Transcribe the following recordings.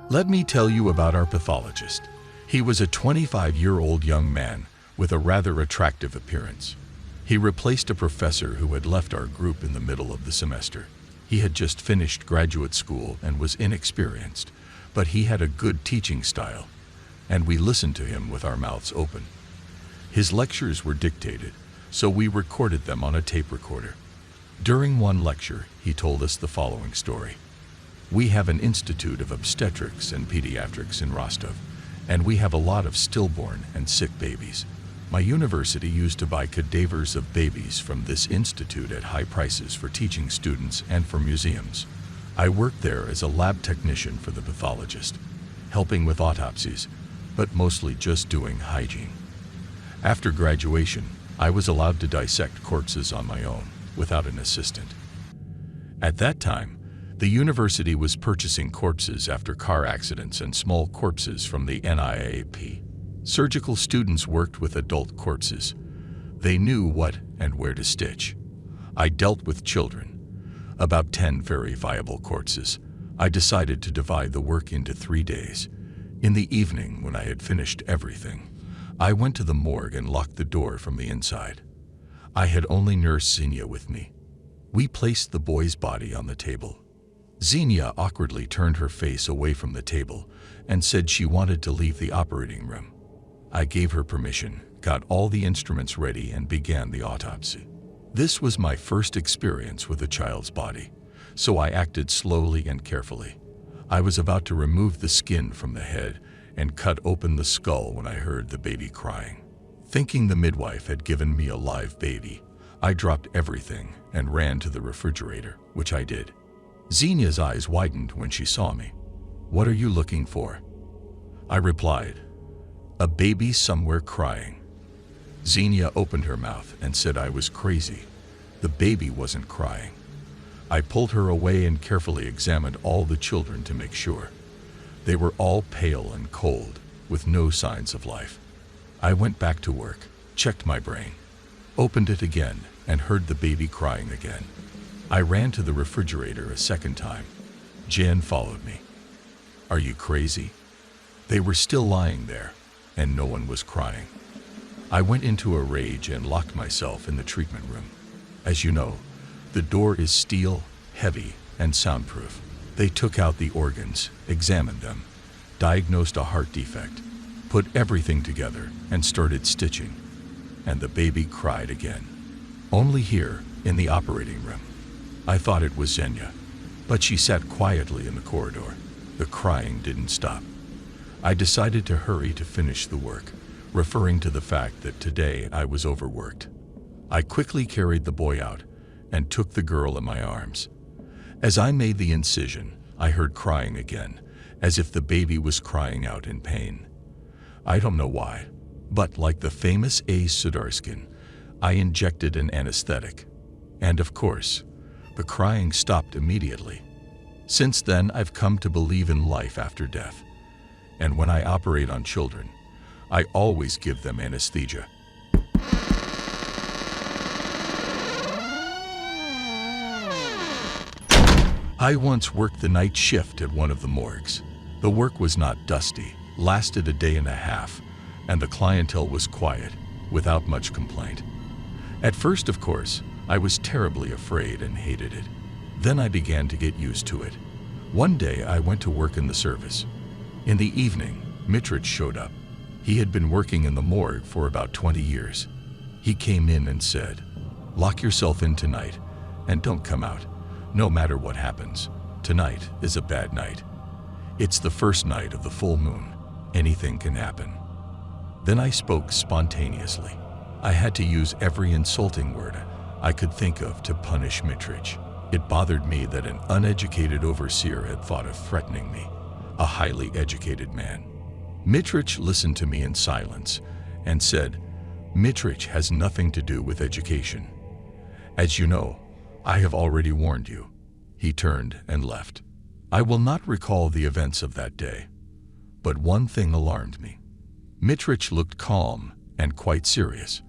Let me tell you about our pathologist. He was a 25-year-old young man with a rather attractive appearance. He replaced a professor who had left our group in the middle of the semester. He had just finished graduate school and was inexperienced, but he had a good teaching style, and we listened to him with our mouths open. His lectures were dictated, so we recorded them on a tape recorder. During one lecture, he told us the following story. We have an Institute of Obstetrics and Pediatrics in Rostov, and we have a lot of stillborn and sick babies. My university used to buy cadavers of babies from this institute at high prices for teaching students and for museums. I worked there as a lab technician for the pathologist, helping with autopsies, but mostly just doing hygiene. After graduation, I was allowed to dissect corpses on my own, without an assistant. At that time, the university was purchasing corpses after car accidents and small corpses from the NIAP. Surgical students worked with adult corpses. They knew what and where to stitch. I dealt with children. About 10 very viable corpses. I decided to divide the work into 3 days. In the evening, when I had finished everything, I went to the morgue and locked the door from the inside. I had only Nurse Xenia with me. We placed the boy's body on the table. Xenia awkwardly turned her face away from the table and said she wanted to leave the operating room. I gave her permission, got all the instruments ready, and began the autopsy. This was my first experience with a child's body, so I acted slowly and carefully. I was about to remove the skin from the head and cut open the skull when I heard the baby crying. Thinking the midwife had given me a live baby, I dropped everything and ran to the refrigerator, which I did. Xenia's eyes widened when she saw me. "What are you looking for?" I replied, "A baby somewhere crying." Xenia opened her mouth and said I was crazy. The baby wasn't crying. I pulled her away and carefully examined all the children to make sure. They were all pale and cold, with no signs of life. I went back to work, checked my brain, opened it again, and heard the baby crying again. I ran to the refrigerator a second time. Jan followed me. "Are you crazy?" They were still lying there, and no one was crying. I went into a rage and locked myself in the treatment room. As you know, the door is steel, heavy, and soundproof. They took out the organs, examined them, diagnosed a heart defect, put everything together, and started stitching. And the baby cried again. Only here, in the operating room. I thought it was Xenia, but she sat quietly in the corridor. The crying didn't stop. I decided to hurry to finish the work, referring to the fact that today I was overworked. I quickly carried the boy out and took the girl in my arms. As I made the incision, I heard crying again, as if the baby was crying out in pain. I don't know why, but like the famous A. Sudarskin, I injected an anesthetic. And of course, the crying stopped immediately. Since then, I've come to believe in life after death. And when I operate on children, I always give them anesthesia. I once worked the night shift at one of the morgues. The work was not dusty, lasted a day and a half, and the clientele was quiet, without much complaint. At first, of course, I was terribly afraid and hated it. Then I began to get used to it. One day I went to work in the service. In the evening, Mitrich showed up. He had been working in the morgue for about 20 years. He came in and said, "Lock yourself in tonight and don't come out. No matter what happens, tonight is a bad night. It's the first night of the full moon. Anything can happen." Then I spoke spontaneously. I had to use every insulting word I could think of to punish Mitrich. It bothered me that an uneducated overseer had thought of threatening me, a highly educated man. Mitrich listened to me in silence and said, "Mitrich has nothing to do with education. As you know, I have already warned you." He turned and left. I will not recall the events of that day, but one thing alarmed me. Mitrich looked calm and quite serious.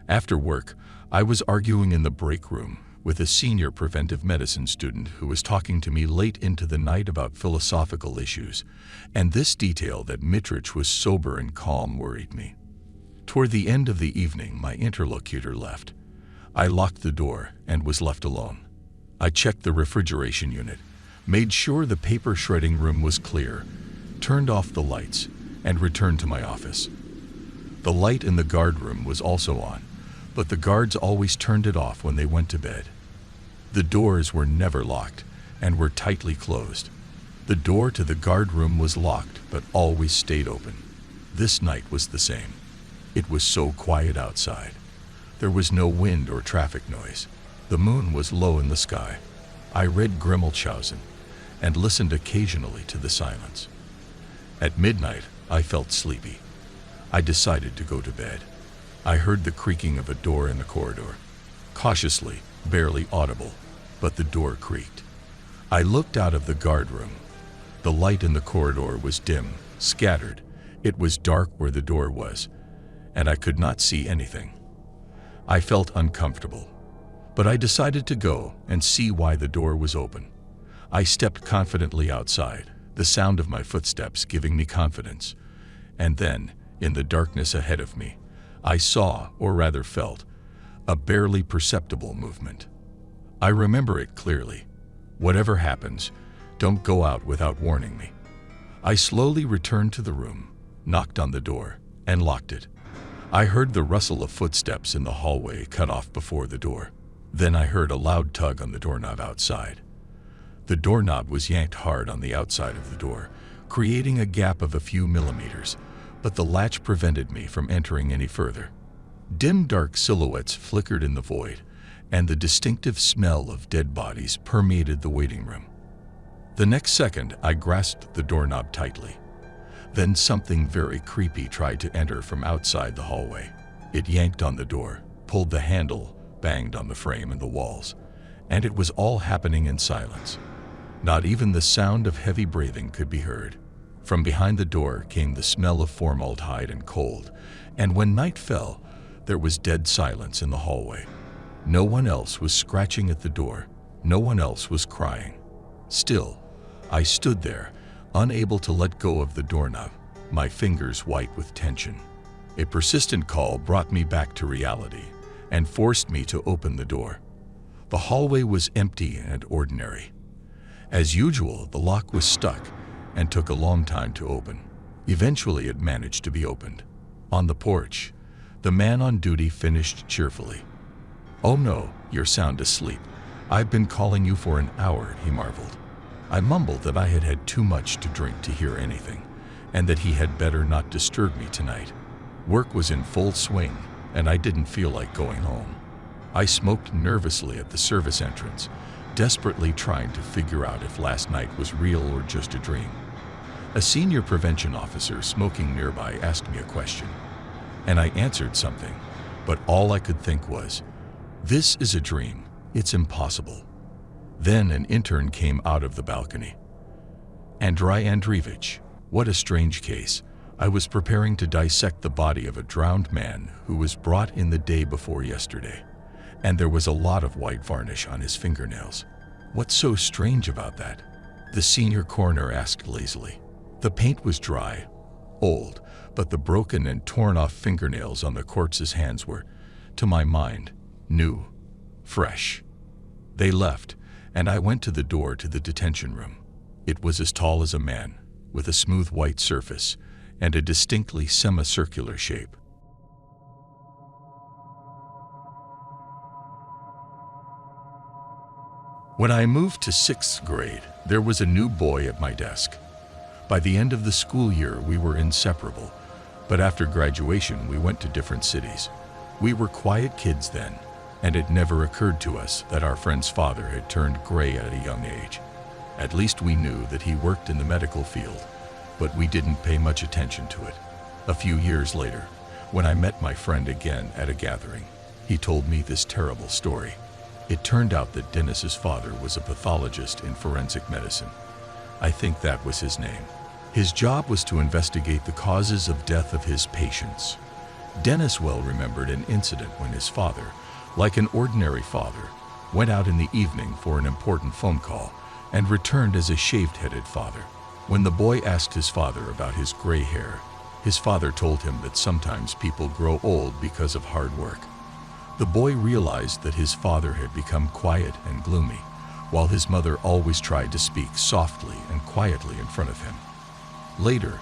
After work, I was arguing in the break room with a senior preventive medicine student who was talking to me late into the night about philosophical issues, and this detail that Mitrich was sober and calm worried me. Toward the end of the evening, my interlocutor left. I locked the door and was left alone. I checked the refrigeration unit, made sure the paper shredding room was clear, turned off the lights, and returned to my office. The light in the guard room was also on, but the guards always turned it off when they went to bed. The doors were never locked and were tightly closed. The door to the guard room was locked but always stayed open. This night was the same. It was so quiet outside. There was no wind or traffic noise. The moon was low in the sky. I read Grimmelshausen and listened occasionally to the silence. At midnight, I felt sleepy. I decided to go to bed. I heard the creaking of a door in the corridor. Cautiously, barely audible, but the door creaked. I looked out of the guard room. The light in the corridor was dim, scattered. It was dark where the door was, and I could not see anything. I felt uncomfortable, but I decided to go and see why the door was open. I stepped confidently outside, the sound of my footsteps giving me confidence. And then, in the darkness ahead of me, I saw, or rather felt, a barely perceptible movement. I remember it clearly. Whatever happens, don't go out without warning me. I slowly returned to the room, knocked on the door, and locked it. I heard the rustle of footsteps in the hallway cut off before the door. Then I heard a loud tug on the doorknob outside. The doorknob was yanked hard on the outside of the door, creating a gap of a few millimeters, but the latch prevented me from entering any further. Dim dark silhouettes flickered in the void, and the distinctive smell of dead bodies permeated the waiting room. The next second, I grasped the doorknob tightly. Then something very creepy tried to enter from outside the hallway. It yanked on the door, pulled the handle, banged on the frame and the walls, and it was all happening in silence. Not even the sound of heavy breathing could be heard. From behind the door came the smell of formaldehyde and cold, and when night fell, there was dead silence in the hallway. No one else was scratching at the door. No one else was crying. Still, I stood there, unable to let go of the doorknob, my fingers white with tension. A persistent call brought me back to reality and forced me to open the door. The hallway was empty and ordinary. As usual, the lock was stuck and took a long time to open. Eventually, it managed to be opened. On the porch, the man on duty finished cheerfully. "Oh no, you're sound asleep. I've been calling you for an hour," he marveled. I mumbled that I had had too much to drink to hear anything, and that he had better not disturb me tonight. Work was in full swing, and I didn't feel like going home. I smoked nervously at the service entrance, desperately trying to figure out if last night was real or just a dream. A senior prevention officer smoking nearby asked me a question, and I answered something, but all I could think was, "This is a dream. It's impossible." Then an intern came out of the balcony. "Andrei Andreevich, what a strange case. I was preparing to dissect the body of a drowned man who was brought in the day before yesterday, and there was a lot of white varnish on his fingernails." "What's so strange about that?" the senior coroner asked lazily. The paint was dry, old, but the broken and torn-off fingernails on the corpse's hands were, to my mind, new, fresh. They left, and I went to the door to the detention room. It was as tall as a man, with a smooth white surface and a distinctly semicircular shape. When I moved to 6th grade, there was a new boy at my desk. By the end of the school year, we were inseparable, but after graduation, we went to different cities. We were quiet kids then, and it never occurred to us that our friend's father had turned gray at a young age. At least we knew that he worked in the medical field, but we didn't pay much attention to it. A few years later, when I met my friend again at a gathering, he told me this terrible story. It turned out that Dennis's father was a pathologist in forensic medicine. I think that was his name. His job was to investigate the causes of death of his patients. Dennis well remembered an incident when his father, like an ordinary father, went out in the evening for an important phone call, and returned as a shaved-headed father. When the boy asked his father about his gray hair, his father told him that sometimes people grow old because of hard work. The boy realized that his father had become quiet and gloomy, while his mother always tried to speak softly and quietly in front of him. Later,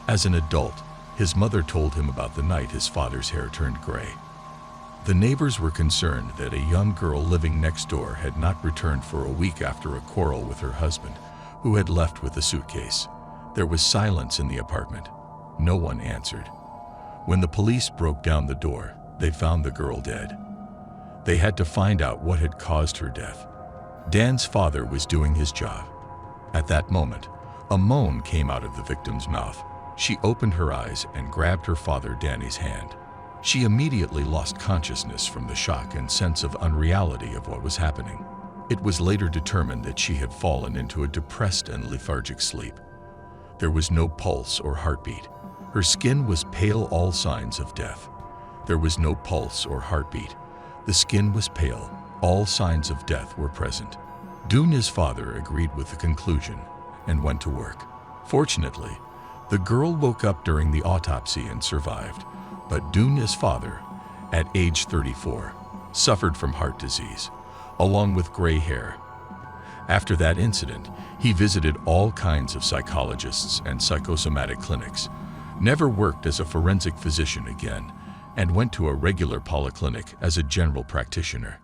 as an adult, his mother told him about the night his father's hair turned gray. The neighbors were concerned that a young girl living next door had not returned for a week after a quarrel with her husband, who had left with a suitcase. There was silence in the apartment. No one answered. When the police broke down the door, they found the girl dead. They had to find out what had caused her death. Dan's father was doing his job. At that moment, a moan came out of the victim's mouth. She opened her eyes and grabbed her father Danny's hand. She immediately lost consciousness from the shock and sense of unreality of what was happening. It was later determined that she had fallen into a depressed and lethargic sleep. There was no pulse or heartbeat. Her skin was pale, all signs of death. There was no pulse or heartbeat. The skin was pale, all signs of death were present. Dunya's father agreed with the conclusion and went to work. Fortunately, the girl woke up during the autopsy and survived, but Dunya's father, at age 34, suffered from heart disease, along with gray hair. After that incident, he visited all kinds of psychologists and psychosomatic clinics, never worked as a forensic physician again, and went to a regular polyclinic as a general practitioner.